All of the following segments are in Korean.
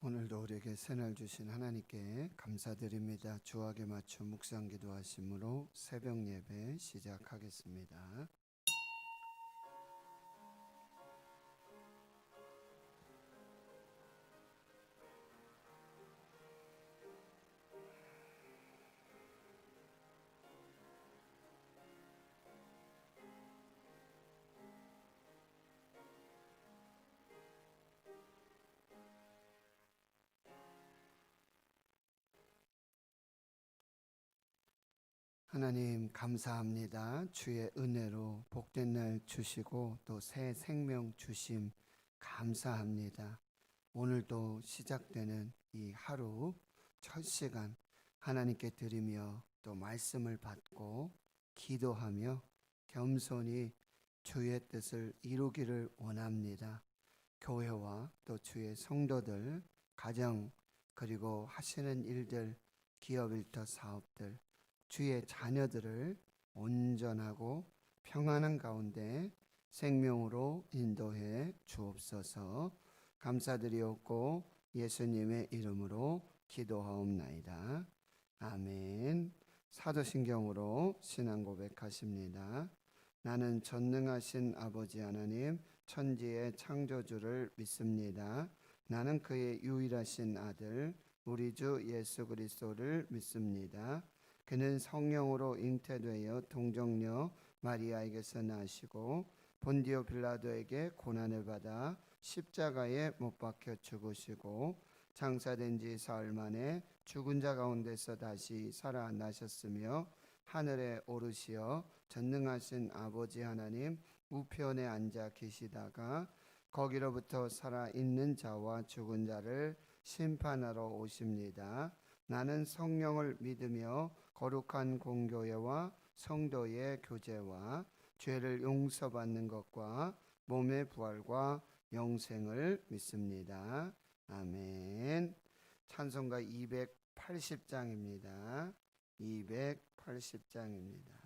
오늘도 우리에게 새날 주신 하나님께 감사드립니다. 주악에 맞춰 묵상 기도하심으로 새벽 예배 시작하겠습니다. 하나님 감사합니다. 주의 은혜로 복된 날 주시고 또 새 생명 주심 감사합니다. 오늘도 시작되는 이 하루 첫 시간 하나님께 드리며 또 말씀을 받고 기도하며 겸손히 주의 뜻을 이루기를 원합니다. 교회와 또 주의 성도들, 가정, 그리고 하시는 일들, 기업 일터 사업들, 주의 자녀들을 온전하고 평안한 가운데 생명으로 인도해 주옵소서. 감사드리옵고 예수님의 이름으로 기도하옵나이다. 아멘. 사도신경으로 신앙 고백하십니다. 나는 전능하신 아버지 하나님 천지의 창조주를 믿습니다. 나는 그의 유일하신 아들 우리 주 예수 그리스도를 믿습니다. 그는 성령으로 잉태되어 동정녀 마리아에게서 나시고 본디오 빌라도에게 고난을 받아 십자가에 못 박혀 죽으시고 장사된 지 사흘 만에 죽은 자 가운데서 다시 살아나셨으며 하늘에 오르시어 전능하신 아버지 하나님 우편에 앉아 계시다가 거기로부터 살아있는 자와 죽은 자를 심판하러 오십니다. 나는 성령을 믿으며 거룩한 공교회와 성도의 교제와 죄를 용서받는 것과 몸의 부활과 영생을 믿습니다. 아멘. 찬송가 280장입니다. 280장입니다.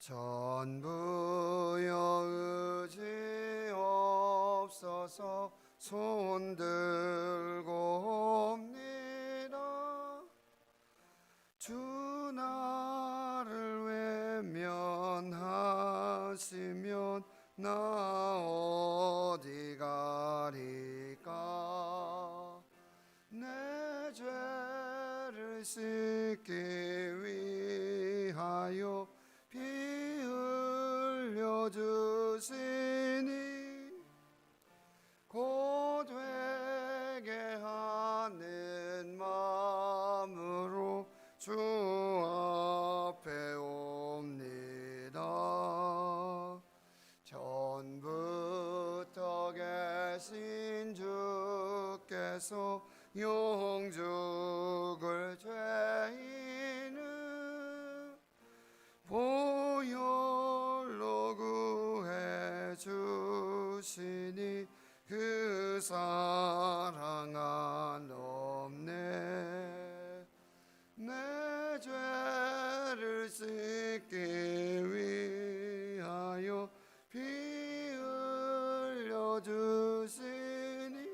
전부여 의지 없어서 손들고 옵니다. 주 나를 외면하시면 나 어디 가리까. 내 죄를 씻기 위하여 피 흘려주시니 곧 회개하는 마음으로 주 앞에 옵니다. 전부터 계신 주께서 영죽을 죄인은 보혈로 구해 주시니 그 사랑 한없네. 내 죄를 씻기 위하여 피 흘려 주시니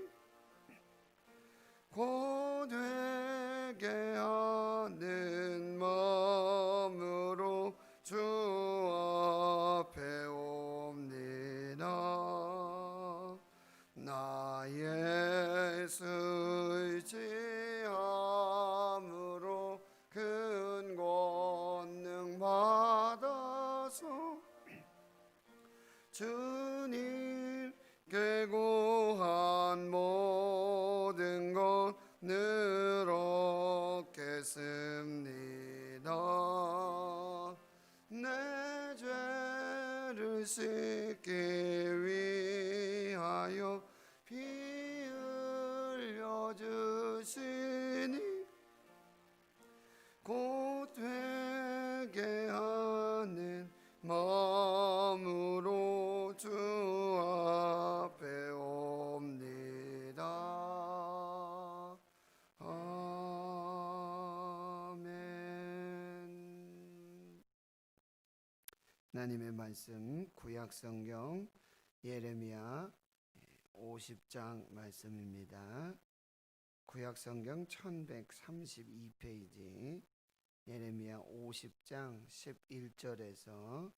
곧 회개하는 마음으로 주 앞에 옵니다. 나의 의지함으로 큰 권능 받아서 주님께 구한 모든 것 늘 얻겠습니다. 내 죄를 씻기 위하여 피 흘려 주시니 곧 회개하는 마음으로 주 앞에 옵니다. 아멘. 하나님의 말씀 구약 성경 예레미야 50장 말씀입니다. 구약 성경 1132페이지 예레미야 50장 11절에서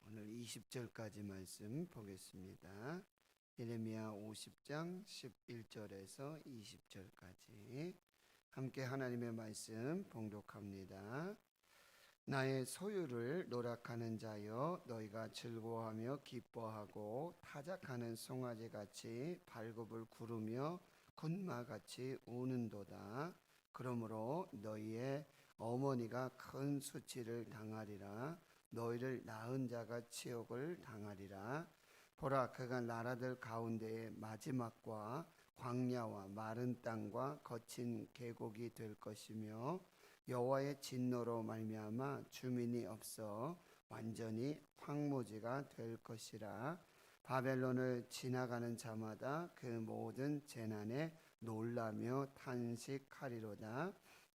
오늘 20절까지 말씀 보겠습니다. 예레미야 50장 11절에서 20절까지 함께 하나님의 말씀 봉독합니다. 나의 소유를 노력하는 자여, 너희가 즐거워하며 기뻐하고 타작하는 송아지같이 발굽을 구르며 굿마같이 우는도다. 그러므로 너희의 어머니가 큰 수치를 당하리라. 너희를 낳은 자가 치욕을 당하리라. 보라, 그가 나라들 가운데의 마지막과 광야와 마른 땅과 거친 계곡이 될 것이며, 여호와의 진노로 말미암아 주민이 없어 완전히 황무지가 될 것이라. 바벨론을 지나가는 자마다 그 모든 재난에 놀라며 탄식하리로다.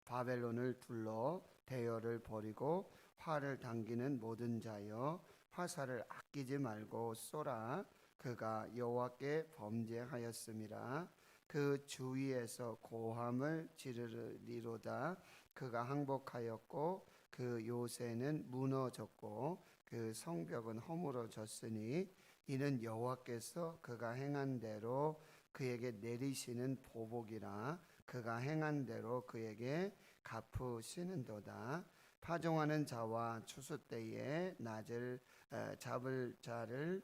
바벨론을 둘러 대열을 벌이고 활을 당기는 모든 자여, 화살을 아끼지 말고 쏘라. 그가 여호와께 범죄하였음이라. 그 주위에서 고함을 지르리로다. 그가 항복하였고 그 요새는 무너졌고 그 성벽은 허물어졌으니, 이는 여호와께서 그가 행한 대로 그에게 내리시는 보복이라. 그가 행한 대로 그에게 갚으시는도다. 파종하는 자와 추수 때에 낫을 잡을 자를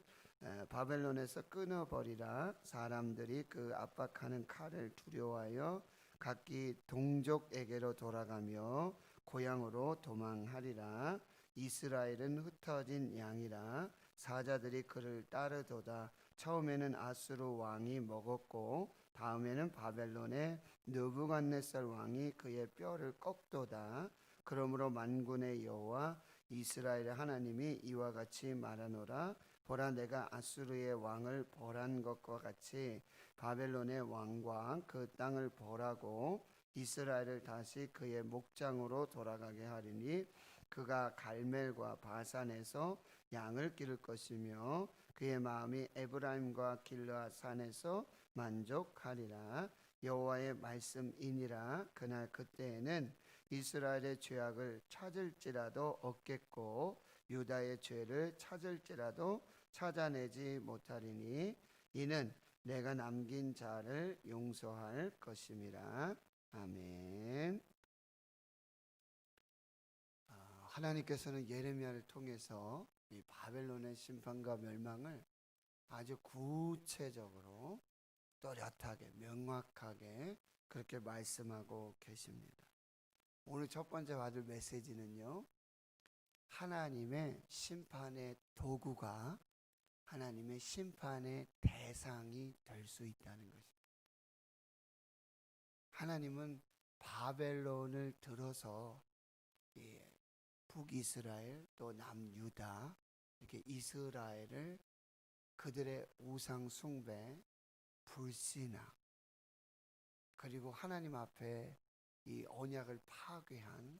바벨론에서 끊어버리라. 사람들이 그 압박하는 칼을 두려워하여 각기 동족에게로 돌아가며 고향으로 도망하리라. 이스라엘은 흩어진 양이라. 사자들이 그를 따르도다. 처음에는 아수르 왕이 먹었고 다음에는 바벨론의 느부갓네살 왕이 그의 뼈를 꺾도다. 그러므로 만군의 여호와 이스라엘의 하나님이 이와 같이 말하노라. 보라, 내가 아수르의 왕을 벌한 것과 같이 바벨론의 왕과 그 땅을 벌하고 이스라엘을 다시 그의 목장으로 돌아가게 하리니, 그가 갈멜과 바산에서 양을 기를 것이며 그의 마음이 에브라임과 길르앗 산에서 만족하리라. 여호와의 말씀이니라. 그날 그때에는 이스라엘의 죄악을 찾을지라도 얻겠고 유다의 죄를 찾을지라도 찾아내지 못하리니, 이는 내가 남긴 자를 용서할 것임이라. 아멘. 하나님께서는 예레미야를 통해서 이 바벨론의 심판과 멸망을 아주 구체적으로 또렷하게 명확하게 그렇게 말씀하고 계십니다. 오늘 첫 번째 받을 메시지는요, 하나님의 심판의 도구가 하나님의 심판의 대상이 될 수 있다는 것입니다. 하나님은 바벨론을 들어서 북이스라엘 또 남유다 이렇게 이스라엘을 그들의 우상 숭배, 불신앙, 그리고 하나님 앞에 이 언약을 파괴한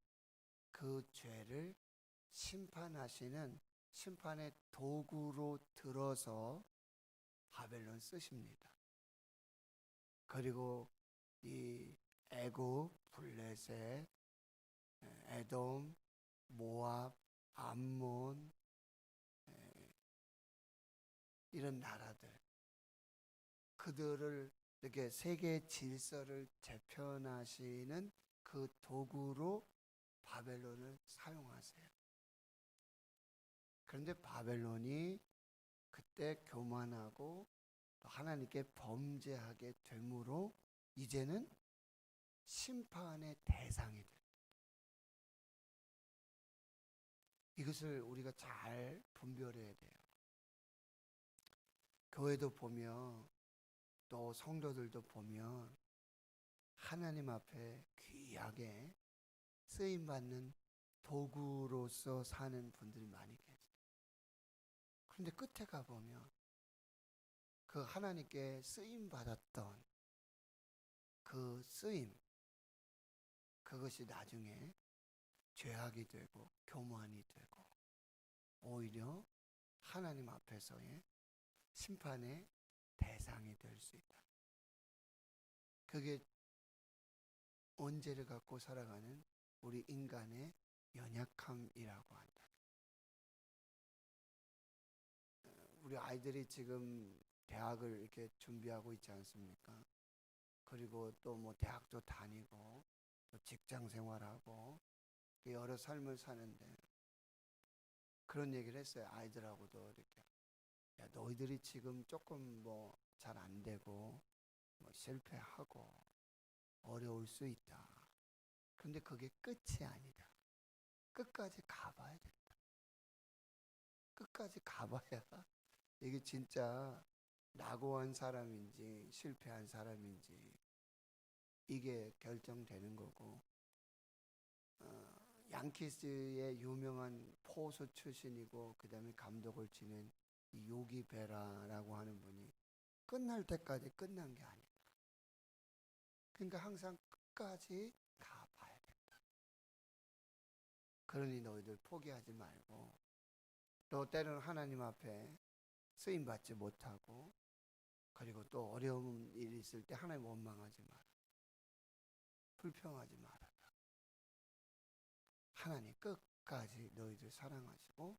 그 죄를 심판하시는 심판의 도구로 들어서 바벨론 쓰십니다. 그리고 이 애굽, 블레셋, 에돔, 모압, 암몬 이런 나라들, 그들을 이렇게 세계 질서를 재편하시는 그 도구로 바벨론을 사용하세요. 그런데 바벨론이 그때 교만하고 또 하나님께 범죄하게 되므로 이제는 심판의 대상이 됩니다. 이것을 우리가 잘 분별해야 돼요. 교회도 보면 또 성도들도 보면 하나님 앞에 귀하게 쓰임받는 도구로서 사는 분들이 많이 계세요. 그런데 끝에 가보면 그 하나님께 쓰임받았던 그 쓰임, 그것이 나중에 죄악이 되고 교만이 되고 오히려 하나님 앞에서의 심판의 대상이 될 수 있다. 그게 원죄를 갖고 살아가는 우리 인간의 연약함이라고 한다. 우리 아이들이 지금 대학을 이렇게 준비하고 있지 않습니까? 그리고 또 뭐 대학도 다니고 또 직장 생활하고 여러 삶을 사는데 그런 얘기를 했어요. 아이들하고도 이렇게. 야, 너희들이 지금 조금 뭐 잘 안 되고 뭐 실패하고 어려울 수 있다. 그런데 그게 끝이 아니다. 끝까지 가봐야 된다. 끝까지 가봐야 이게 진짜 낙오한 사람인지 실패한 사람인지 이게 결정되는 거고, 양키스의 유명한 포수 출신이고 그 다음에 감독을 지낸 이 요기 베라라고 하는 분이 끝날 때까지 끝난 게 아니다. 그러니까 항상 끝까지 가봐야 된다. 그러니 너희들 포기하지 말고, 또 때로는 하나님 앞에 쓰임받지 못하고, 그리고 또 어려운 일이 있을 때 하나님 원망하지 마라. 불평하지 말아라. 하나님 끝까지 너희들 사랑하시고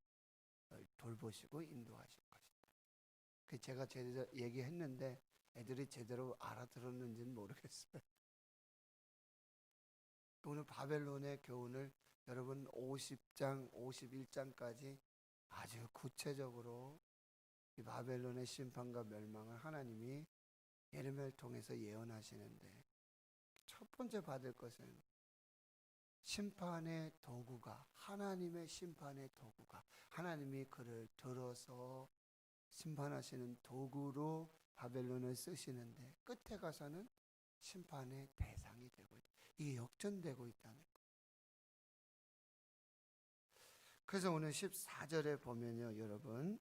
돌보시고 인도하실 것이다. 그 제가 제대로 얘기했는데 애들이 제대로 알아들었는지는 모르겠어요. 오늘 바벨론의 교훈을 여러분 50장, 51장까지 아주 구체적으로 이 바벨론의 심판과 멸망을 하나님이 예레미야를 통해서 예언하시는데, 첫 번째 받을 것은 심판의 도구가, 하나님의 심판의 도구가, 하나님이 그를 들어서 심판하시는 도구로 바벨론을 쓰시는데 끝에 가서는 심판의 대상이 되고 있다. 이게 역전되고 있다는 거예요. 그래서 오늘 14절에 보면요, 여러분,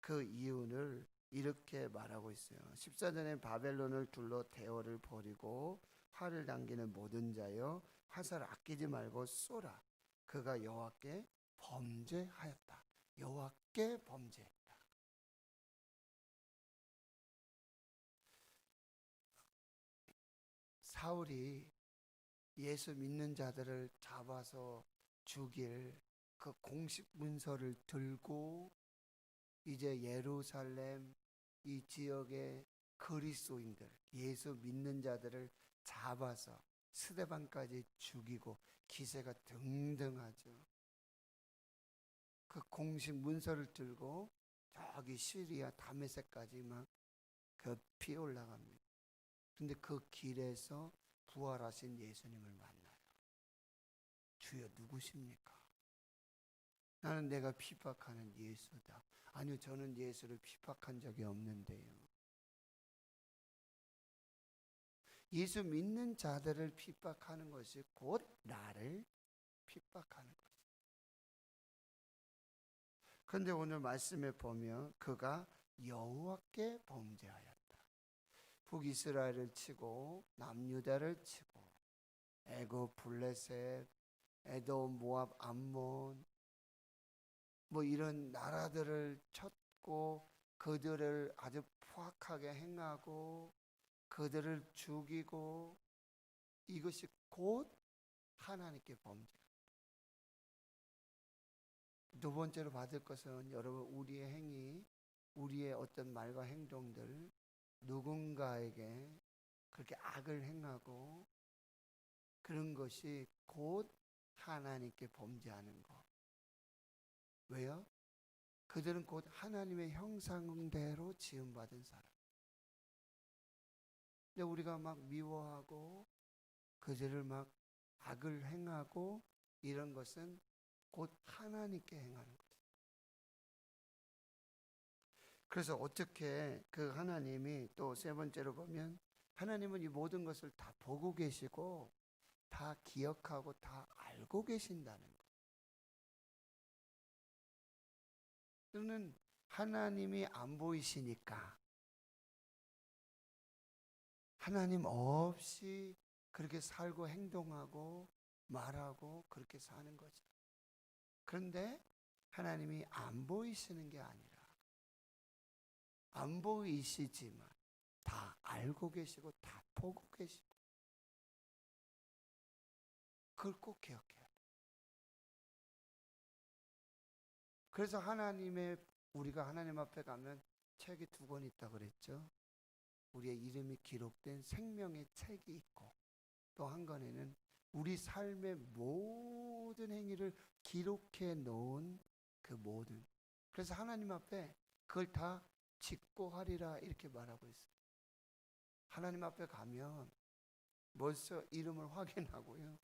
그 이유를 이렇게 말하고 있어요. 14절에 바벨론을 둘러 대어를 벌이고 화를 당기는 모든 자여 화살 아끼지 말고 쏘라. 그가 여호와께 범죄하였다. 여호와께 범죄했다. 사울이 예수 믿는 자들을 잡아서 죽일 그 공식 문서를 들고 이제 예루살렘 이 지역의 그리스도인들, 예수 믿는 자들을 잡아서 스데반까지 죽이고 기세가 등등하죠. 그 공식 문서를 들고 저기 시리아 다메섹까지 막 급히 올라갑니다. 근데 그 길에서 부활하신 예수님을 만나요. 주여 누구십니까? 나는 내가 핍박하는 예수다. 아니요, 저는 예수를 핍박한 적이 없는데요. 예수 믿는 자들을 핍박하는 것이 곧 나를 핍박하는 것이다. 그런데 오늘 말씀에 보면 그가 여호와께 범죄하였다. 북이스라엘을 치고 남유다를 치고 애굽, 블레셋, 에돔, 모압, 암몬 뭐 이런 나라들을 쳤고 그들을 아주 포악하게 행하고 그들을 죽이고, 이것이 곧 하나님께 범죄. 두 번째로 받을 것은 여러분 우리의 행위, 우리의 어떤 말과 행동들, 누군가에게 그렇게 악을 행하고 그런 것이 곧 하나님께 범죄하는 것. 왜요? 그들은 곧 하나님의 형상대로 지음받은 사람. 근데 우리가 막 미워하고 그들을 막 악을 행하고 이런 것은 곧 하나님께 행하는 것이다. 그래서 어떻게 그 하나님이 또 세 번째로 보면 하나님은 이 모든 것을 다 보고 계시고 다 기억하고 다 알고 계신다는 것. 또는 하나님이 안 보이시니까 하나님 없이 그렇게 살고 행동하고 말하고 그렇게 사는 거죠. 그런데 하나님이 안 보이시는 게 아니라 안 보이시지만 다 알고 계시고 다 보고 계시고, 그걸 꼭 기억해야 돼요. 그래서 우리가 하나님 앞에 가면 책이 2권 있다고 그랬죠. 우리의 이름이 기록된 생명의 책이 있고, 또 한 권에는 우리 삶의 모든 행위를 기록해 놓은 그 모든, 그래서 하나님 앞에 그걸 다 직고하리라 이렇게 말하고 있어요. 하나님 앞에 가면 벌써 이름을 확인하고요.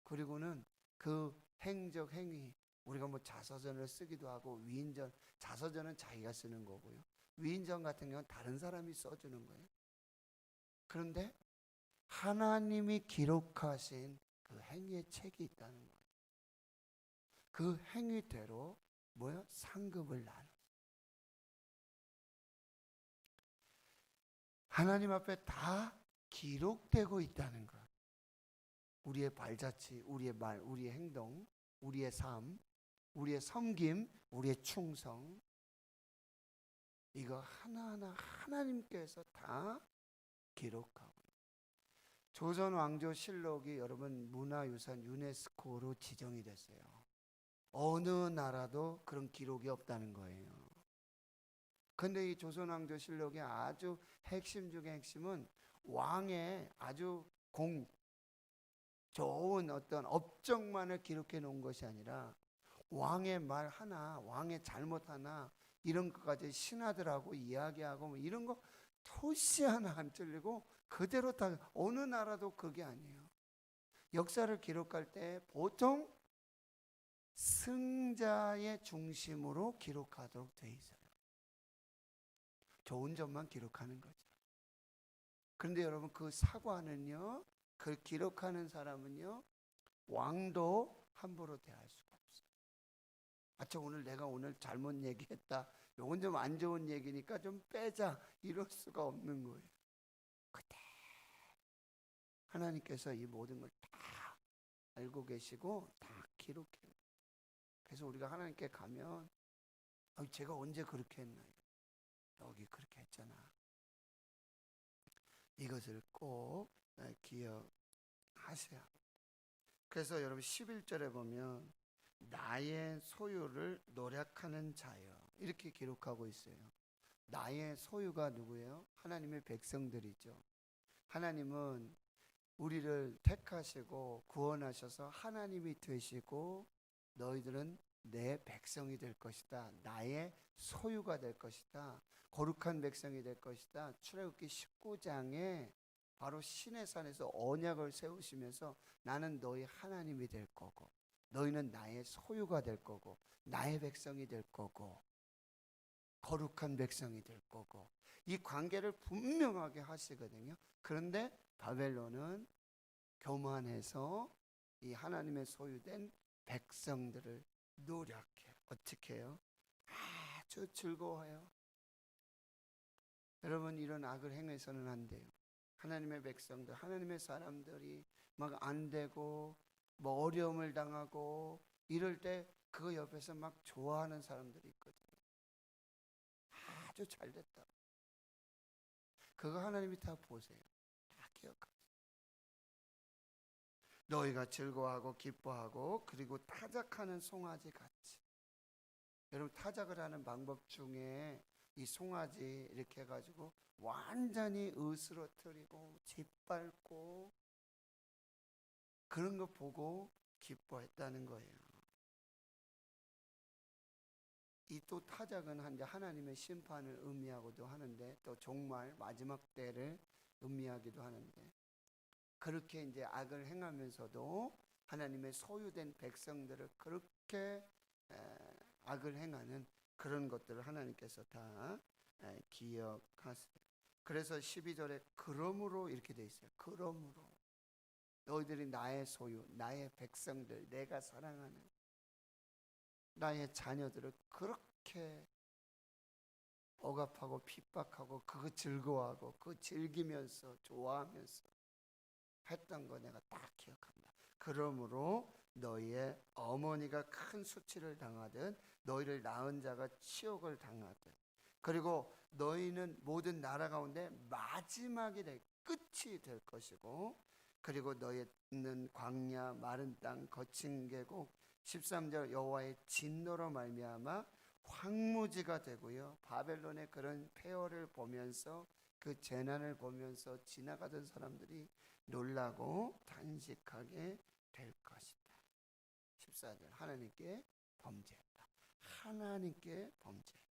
그리고는 그 행적 행위, 우리가 뭐 자서전을 쓰기도 하고, 위인전, 자서전은 자기가 쓰는 거고요. 위인전 같은 경우는 다른 사람이 써주는 거예요. 그런데 하나님이 기록하신 그 행위의 책이 있다는 거예요. 그 행위대로 상급을 나눠. 하나님 앞에 다 기록되고 있다는 것. 우리의 발자취, 우리의 말, 우리의 행동, 우리의 삶, 우리의 섬김, 우리의 충성, 이거 하나하나 하나님께서 다 기록하고, 조선 왕조 실록이 여러분 문화유산 유네스코로 지정이 됐어요. 어느 나라도 그런 기록이 없다는 거예요. 근데 이 조선 왕조 실록의 아주 핵심 중에 핵심은 왕의 아주 좋은 어떤 업적만을 기록해 놓은 것이 아니라, 왕의 말 하나, 왕의 잘못 하나, 이런 것까지 신하들하고 이야기하고 뭐 이런 거 토시 하나 안 틀리고 그대로 다, 어느 나라도 그게 아니에요. 역사를 기록할 때 보통 승자의 중심으로 기록하도록 돼 있어요. 좋은 점만 기록하는 거죠. 그런데 여러분, 그 사과는요, 그걸 기록하는 사람은요, 왕도 함부로 대할 수가 없어요. 내가 오늘 잘못 얘기했다, 요건 좀 안 좋은 얘기니까 좀 빼자, 이럴 수가 없는 거예요. 그때 하나님께서 이 모든 걸 다 알고 계시고 다 기록해요. 그래서 우리가 하나님께 가면, 제가 언제 그렇게 했나요? 여기 그렇게 했잖아. 이것을 꼭 기억하셔야 합니다. 그래서 여러분 11절에 보면 나의 소유를 노력하는 자여, 이렇게 기록하고 있어요. 나의 소유가 누구예요? 하나님의 백성들이죠. 하나님은 우리를 택하시고 구원하셔서 하나님이 되시고, 너희들은 내 백성이 될 것이다, 나의 소유가 될 것이다, 거룩한 백성이 될 것이다. 출애굽기 19장에 바로 시내산에서 언약을 세우시면서 나는 너희 하나님이 될 거고, 너희는 나의 소유가 될 거고, 나의 백성이 될 거고, 거룩한 백성이 될 거고, 이 관계를 분명하게 하시거든요. 그런데 바벨론은 교만해서 이 하나님의 소유된 백성들을 노력해요. 어떻게 해요? 아주 즐거워요. 여러분, 이런 악을 행해서는 안 돼요. 하나님의 백성들, 하나님의 사람들이 막 안 되고 뭐 어려움을 당하고 이럴 때 그 옆에서 막 좋아하는 사람들이 있거든요. 아주 잘 됐다. 그거 하나님이 다 보세요. 다 기억하세요. 너희가 즐거워하고 기뻐하고 그리고 타작하는 송아지 같이. 여러분, 타작을 하는 방법 중에 이 송아지 이렇게 해가지고 완전히 으스러뜨리고 짓밟고 그런 거 보고 기뻐했다는 거예요. 이 또 타작은 하나님의 심판을 의미하고도 하는데, 또 종말 마지막 때를 의미하기도 하는데, 그렇게 이제 악을 행하면서도 하나님의 소유된 백성들을 그렇게 악을 행하는 그런 것들을 하나님께서 다 기억하세요. 그래서 12절에 그러므로 이렇게 돼 있어요. 그러므로 너희들이 나의 소유, 나의 백성들, 내가 사랑하는 나의 자녀들을 그렇게 억압하고 핍박하고 그거 즐거워하고 그거 즐기면서 좋아하면서 했던 거 내가 딱 기억한다. 그러므로 너희의 어머니가 큰 수치를 당하든 너희를 낳은 자가 치욕을 당하든 그리고 너희는 모든 나라 가운데 마지막이 끝이 될 것이고 그리고 너희는 광야 마른 땅 거친 계곡 13절 여호와의 진노로 말미암아 황무지가 되고요. 바벨론의 그런 폐허를 보면서 그 재난을 보면서 지나가던 사람들이 놀라고 단식하게 될 것이다. 14절 하나님께 범죄했다. 하나님께 범죄했다.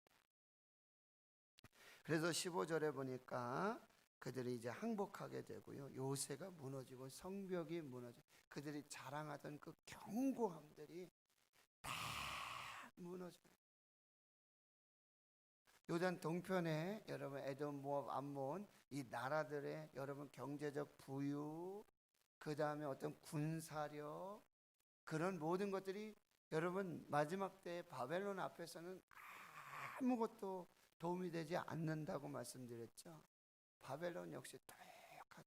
그래서 15절에 보니까 그들이 이제 항복하게 되고요. 요새가 무너지고 성벽이 무너지고 그들이 자랑하던 그 견고함들이 다 무너져요. 요단 동편에 여러분 에돔, 모압, 암몬 이 나라들의 여러분 경제적 부유 그 다음에 어떤 군사력 그런 모든 것들이 여러분 마지막 때 바벨론 앞에서는 아무것도 도움이 되지 않는다고 말씀드렸죠. 바벨론 역시 똑같아.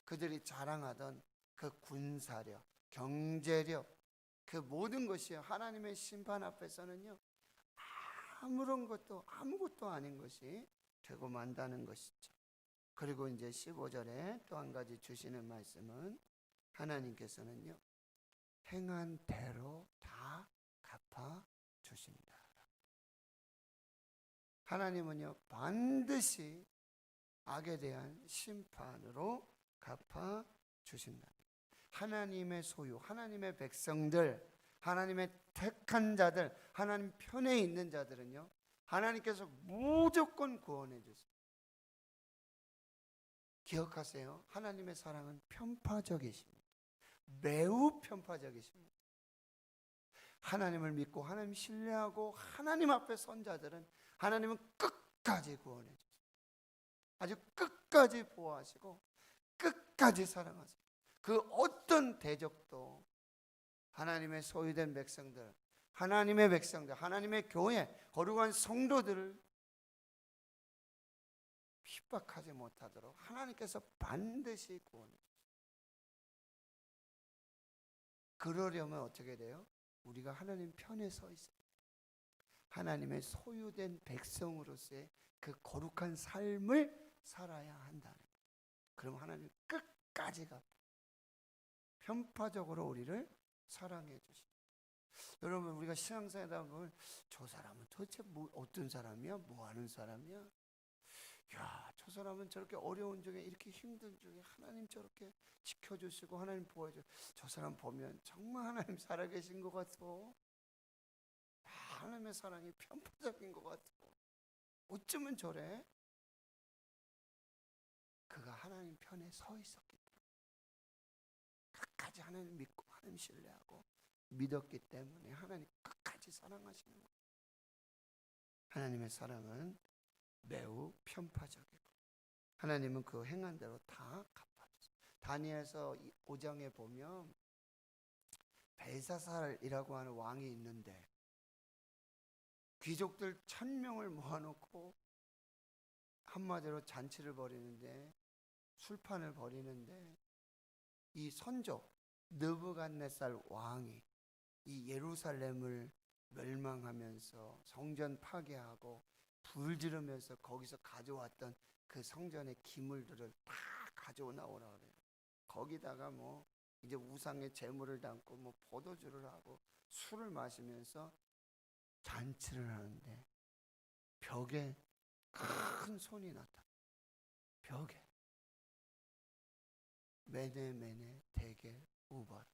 그들이 자랑하던 그 군사력, 경제력 그 모든 것이 하나님의 심판 앞에서는요 아무런 것도 아무것도 아닌 것이 되고 만다는 것이죠. 그리고 이제 15절에 또 한 가지 주시는 말씀은 하나님께서는요 행한 대로 다 갚아 주신다. 하나님은요 반드시 악에 대한 심판으로 갚아 주신다. 하나님의 소유, 하나님의 백성들, 하나님의 택한 자들, 하나님 편에 있는 자들은요 하나님께서 무조건 구원해 주세요. 기억하세요. 하나님의 사랑은 편파적이십니다. 매우 편파적이십니다. 하나님을 믿고 하나님 신뢰하고 하나님 앞에 선 자들은 하나님은 끝까지 구원해 주세요. 아주 끝까지 보호하시고 끝까지 사랑하세요. 그 어떤 대적도 하나님의 소유된 백성들, 하나님의 백성들, 하나님의 교회, 거룩한 성도들을 핍박하지 못하도록 하나님께서 반드시 구원해 주세요. 그러려면 어떻게 돼요? 우리가 하나님 편에 서 있어요. 하나님의 소유된 백성으로서의 그 거룩한 삶을 살아야 한다는 거예요. 그럼 하나님 끝까지 가 편파적으로 우리를 사랑해 주십니다. 여러분 우리가 신앙생활하다 보면 저 사람은 도대체 어떤 사람이야? 뭐 하는 사람이야? 야, 저 사람은 저렇게 어려운 중에 이렇게 힘든 중에 하나님 저렇게 지켜주시고 하나님 보호해줘. 저 사람 보면 정말 하나님 살아계신 것 같아. 하나님의 사랑이 편파적인 것 같아. 어쩌면 저래? 그가 하나님 편에 서 있었기 때문에 끝까지 하나님 믿고 하나님 신뢰하고 믿었기 때문에 하나님 끝까지 사랑하시는 거예요. 하나님의 사랑은 매우 편파적이고 하나님은 그 행한 대로 다 갚아주세요. 다니엘서 5장에 보면 벨사살이라고 하는 왕이 있는데 귀족들 1000명을 모아놓고 한마디로 잔치를 벌이는데 술판을 벌이는데 이 선조 느부갓네살 왕이 이 예루살렘을 멸망하면서 성전 파괴하고 불 지르면서 거기서 가져왔던 그 성전의 기물들을 다 가져오 나오라 그래요. 거기다가 뭐 이제 우상의 제물을 담고 뭐 포도주를 하고 술을 마시면서 잔치를 하는데 벽에 큰 손이 나타나. 벽에 메네 데겔 우바라스.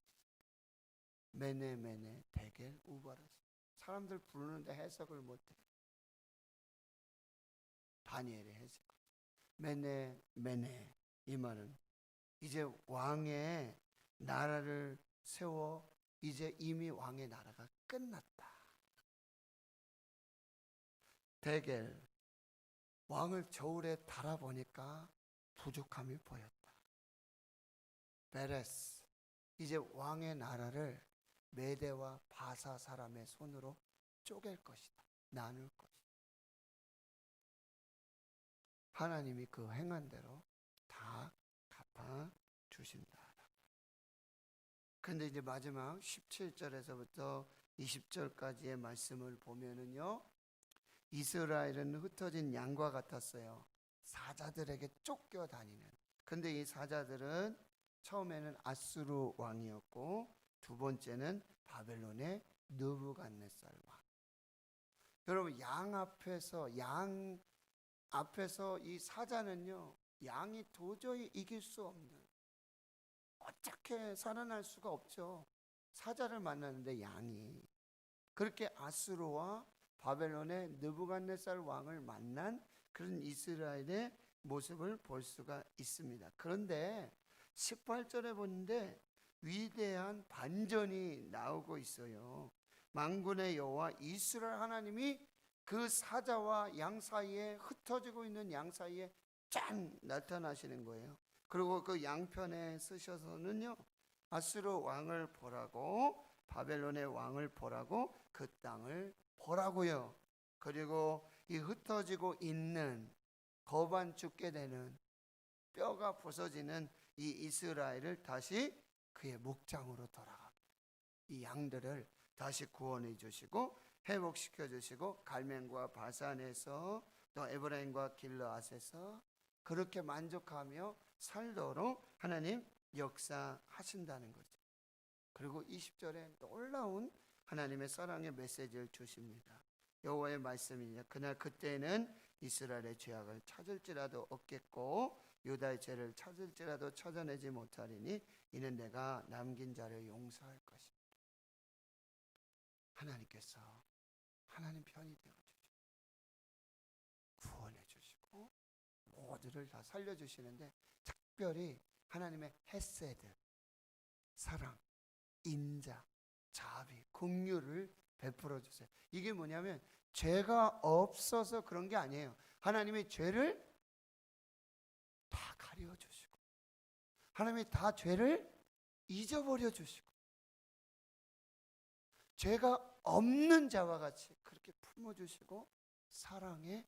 메네 데겔 우바라스. 사람들 부르는데 해석을 못해. 다니엘의 해석. 메네 이 말은 이제 왕의 나라를 세워 이제 이미 왕의 나라가 끝났다. 데겔 왕을 저울에 달아보니까 부족함이 보였다. 베레스 이제 왕의 나라를 메대와 바사 사람의 손으로 쪼갤 것이다. 나눌 것이다. 하나님이 그 행한 대로 다 갚아 주신다. 근데 이제 마지막 17절에서부터 20절까지의 말씀을 보면은요, 이스라엘은 흩어진 양과 같았어요. 사자들에게 쫓겨다니는. 근데 이 사자들은 처음에는 아수르 왕이었고, 두 번째는 바벨론의 느부갓네살 왕. 여러분, 양 앞에서 이 사자는요, 양이 도저히 이길 수 없는, 어떻게 살아날 수가 없죠. 사자를 만나는데 양이. 그렇게 아수르와 바벨론의 느부갓네살 왕을 만난 그런 이스라엘의 모습을 볼 수가 있습니다. 그런데 18절에 보는데 위대한 반전이 나오고 있어요. 만군의 여호와 이스라엘 하나님이 그 사자와 양 사이에, 흩어지고 있는 양 사이에 짠 나타나시는 거예요. 그리고 그 양편에 쓰셔서는요, 아수르 왕을 보라고, 바벨론의 왕을 보라고, 그 땅을 보라고요. 그리고 이 흩어지고 있는, 거반 죽게 되는, 뼈가 부서지는 이 이스라엘을 다시 그의 목장으로 돌아가게, 이 양들을 다시 구원해 주시고 회복시켜 주시고, 갈멜과 바산에서 또 에브라임과 길르앗에서 그렇게 만족하며 살도록 하나님 역사하신다는 거죠. 그리고 20절에 놀라운 하나님의 사랑의 메시지를 주십니다. 여호와의 말씀이냐, 그날 그때는 이스라엘의 죄악을 찾을지라도 없겠고 유다의 죄를 찾을지라도 찾아내지 못하리니 이는 내가 남긴 자를 용서할 것입니다. 하나님께서 하나님 편이 되어주시고 구원해 주시고 모두를 다 살려주시는데, 특별히 하나님의 헤세드, 사랑, 인자, 자비, 긍휼을 베풀어 주세요. 이게 뭐냐면 죄가 없어서 그런 게 아니에요. 하나님이 죄를 다 가려 주시고, 하나님이 다 죄를 잊어버려 주시고, 죄가 없는 자와 같이 그렇게 품어 주시고 사랑해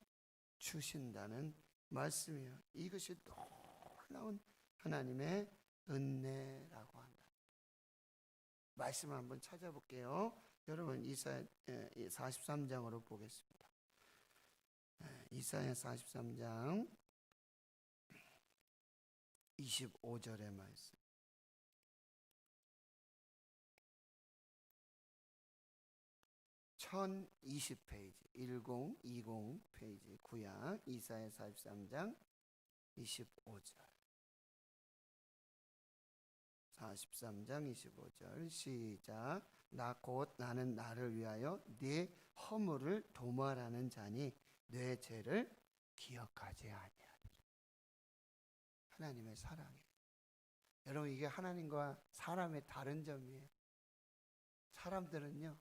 주신다는 말씀이에요. 이것이 놀라운 하나님의 은혜라고 한다. 말씀을 한번 찾아볼게요. 여러분, 이사야 43장으로 보겠습니다. 이사야 43장 25절의 말씀. (1020페이지) 1020 페이지 구약 이사야 43장 25절. 43장 25절 시작. 나 곧 나는 나를 위하여 네 허물을 도말하는 자니 내 죄를 기억하지 아니하리라. 하나님의 사랑이에요. 여러분, 이게 하나님과 사람의 다른 점이에요. 사람들은요,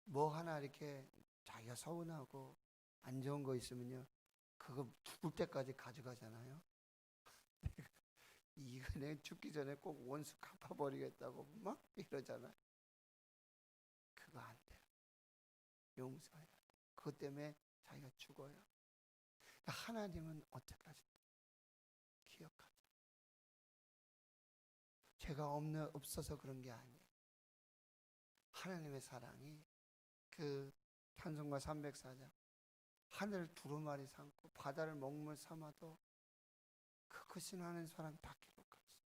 뭐 하나 이렇게 자기가 서운하고 안 좋은 거 있으면요, 그거 죽을 때까지 가져가잖아요. 이거 내가 죽기 전에 꼭 원수 갚아버리겠다고 막 이러잖아요. 그거 안 돼요. 용서해야 돼. 그것 때문에 자기가 죽어요. 하나님은 어떻게 하신다? 기억하자. 죄가 없어서 그런 게 아니에요. 하나님의 사랑이 그 찬송가 304장, 하늘을 두루마리 삼고 바다를 먹물 삼아도 그 신하는 사람 다 기록하셨어요.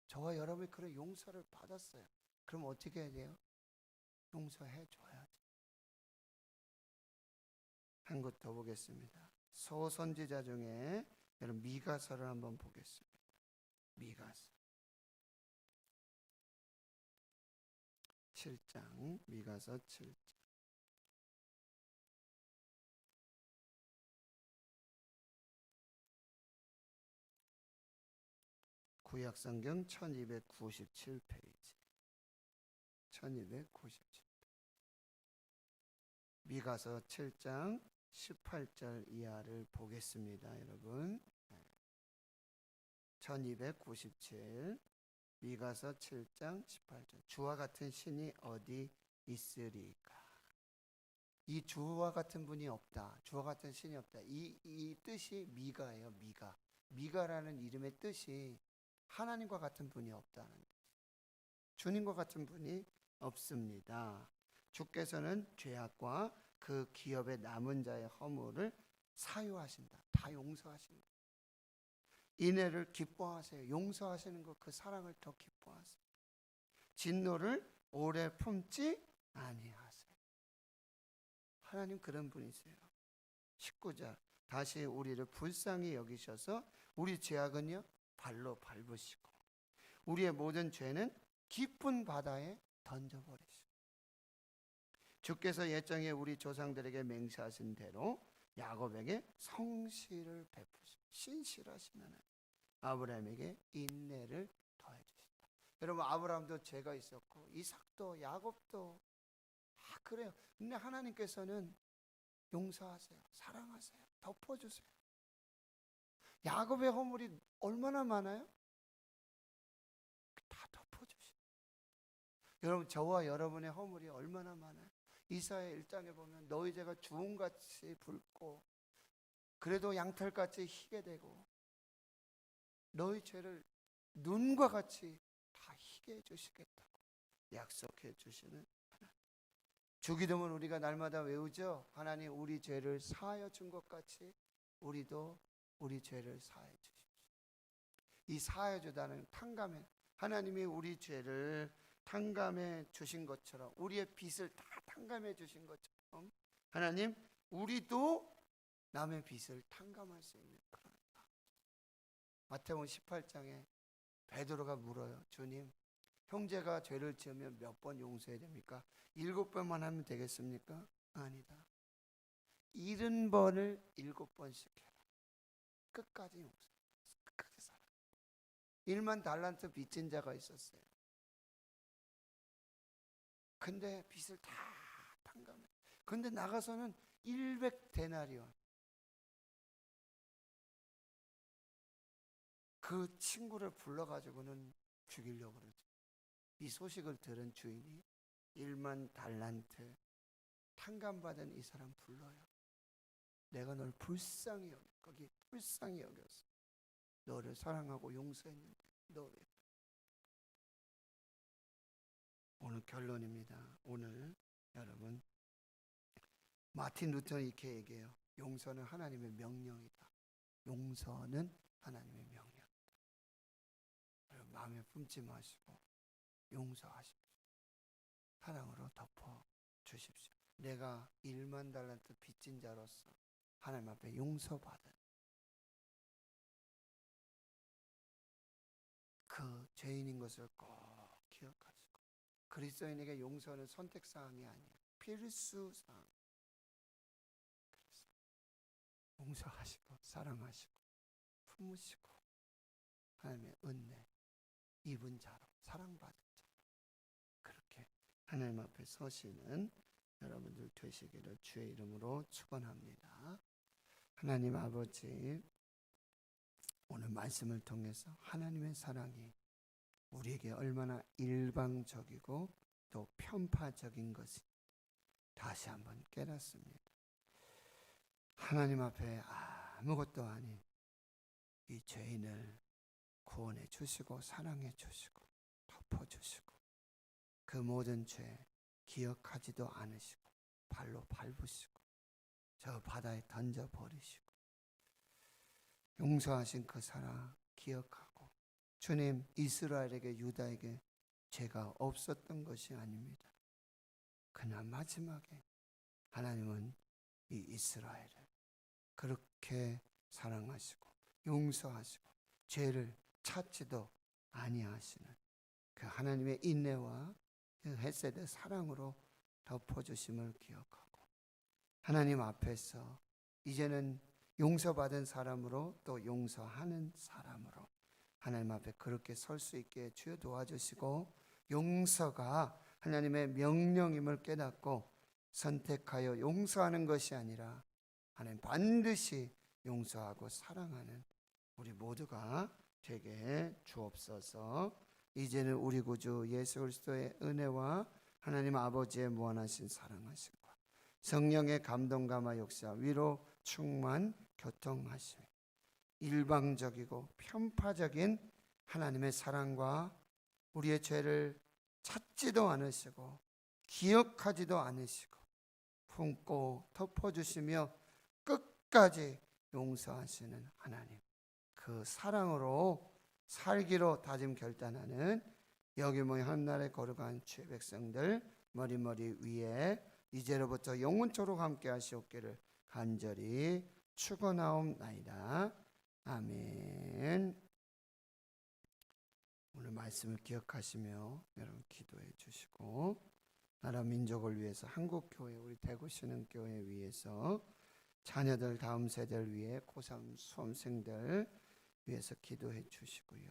저와 여러분이 그런 용서를 받았어요. 그럼 어떻게 해야 돼요? 용서해 줘야지. 한 것 더 보겠습니다. 소선지자 중에 여러분 미가서를 한번 보겠습니다. 미가서 7장, 미가서 7장. 구약성경 1297페이지. 1297. 미가서 7장 18절 이하를 보겠습니다, 여러분. 1297 미가서 7장 18절. 주와 같은 신이 어디 있으리까? 이 주와 같은 분이 없다, 주와 같은 신이 없다, 이 뜻이 미가예요. 미가라는 이름의 뜻이 하나님과 같은 분이 없다는 뜻. 주님과 같은 분이 없습니다. 주께서는 죄악과 그 기업의 남은 자의 허물을 사유하신다. 다 용서하신다. 인애를 기뻐하세요. 용서하시는 것, 그 사랑을 더 기뻐하세요. 진노를 오래 품지 아니하세요. 하나님 그런 분이세요. 19절 다시 우리를 불쌍히 여기셔서 우리 죄악은요 발로 밟으시고 우리의 모든 죄는 깊은 바다에 던져버리시고 주께서 옛적에 우리 조상들에게 맹세하신 대로 야곱에게 성실을 베푸시고 신실하신 하나님 아브라함에게 인내를 더해 주신다. 여러분 아브라함도 죄가 있었고 이삭도 야곱도 그래요. 근데 하나님께서는 용서하세요. 사랑하세요. 덮어주세요. 야곱의 허물이 얼마나 많아요? 다 덮어주세요. 여러분 저와 여러분의 허물이 얼마나 많아요? 이사야 1장에 보면 너희 죄가 주홍같이 붉고 그래도 양털같이 희게 되고 너희 죄를 눈과 같이 다 희게 해주시겠다고 약속해 주시는 하나님. 주기도문 우리가 날마다 외우죠. 하나님 우리 죄를 사하여 준 것 같이 우리도 우리 죄를 사하여 주십시오. 이 사하여 주다는 탕감해 하나님이 우리 죄를 탕감해 주신 것처럼 우리의 빚을 다 탕감해 주신 것처럼 하나님 우리도 남의 빚을 탕감할 수 있는 그런 마태복음 18장에 베드로가 물어요. 주님 형제가 죄를 지으면 몇 번 용서해야 됩니까? 7번만 하면 되겠습니까? 아니다. 70번을 7번씩 해라. 끝까지 용서해. 끝까지 살아. 1만 달란트 빚진 자가 있었어요. 근데 빚을 다 탕감해. 근데 나가서는 100데나리온. 그 친구를 불러가지고는 죽이려고 그러죠. 이 소식을 들은 주인이 1만 달란트 탕감받은 이 사람 불러요. 내가 널 불쌍히 여겨. 거기 불쌍히 여겼어. 너를 사랑하고 용서했는데 너 왜? 오늘 결론입니다. 오늘 여러분 마틴 루터는 이렇게 얘기해요. 용서는 하나님의 명령이다. 용서는 하나님의 명령이다. 여러분 마음에 품지 마시고 용서하십시오. 사랑으로 덮어 주십시오. 내가 1만 달란트 빚진 자로서 하나님 앞에 용서받은 그 죄인인 것을 꼭 기억하시고 그리스도인에게 용서는 선택사항이 아니에요. 필수사항. 그래서 용서하시고 사랑하시고 품으시고 하나님의 은혜 입은 자로 사랑받은 자로 그렇게 하나님 앞에 서시는 여러분들 되시기를 주의 이름으로 축원합니다. 하나님 아버지 오늘 말씀을 통해서 하나님의 사랑이 우리에게 얼마나 일방적이고 또 편파적인 것이 다시 한번 깨닫습니다. 하나님 앞에 아무것도 아닌 이 죄인을 구원해 주시고 사랑해 주시고 덮어 주시고 그 모든 죄 기억하지도 않으시고 발로 밟으시고 저 바다에 던져버리시고 용서하신 그 사랑 기억하고 주님 이스라엘에게 유다에게 죄가 없었던 것이 아닙니다. 그러나 마지막에 하나님은 이 이스라엘을 그렇게 사랑하시고 용서하시고 죄를 찾지도 아니하시는 그 하나님의 인내와 그 헤세드 사랑으로 덮어주심을 기억하고 하나님 앞에서 이제는 용서받은 사람으로 또 용서하는 사람으로 하나님 앞에 그렇게 설 수 있게 주여 도와주시고 용서가 하나님의 명령임을 깨닫고 선택하여 용서하는 것이 아니라 하나님 반드시 용서하고 사랑하는 우리 모두가 되게 주옵소서. 이제는 우리 구주 예수 그리스도의 은혜와 하나님 아버지의 무한하신 사랑하심과 성령의 감동감화 역사 위로 충만 교통하심 일방적이고 편파적인 하나님의 사랑과 우리의 죄를 찾지도 않으시고 기억하지도 않으시고 품고 덮어주시며 끝까지 용서하시는 하나님, 그 사랑으로 살기로 다짐 결단하는 여기 모인 한날에 거룩한 주의 백성들 머리머리 위에 이제로부터 영원토록 함께 하시옵기를 간절히 축원하옵나이다. 아멘. 오늘 말씀을 기억하시며 여러분 기도해 주시고, 나라 민족을 위해서, 한국교회, 우리 대구신흥교회 위해서, 자녀들 다음 세대를 위해 고3 수험생들 위해서 기도해 주시고요.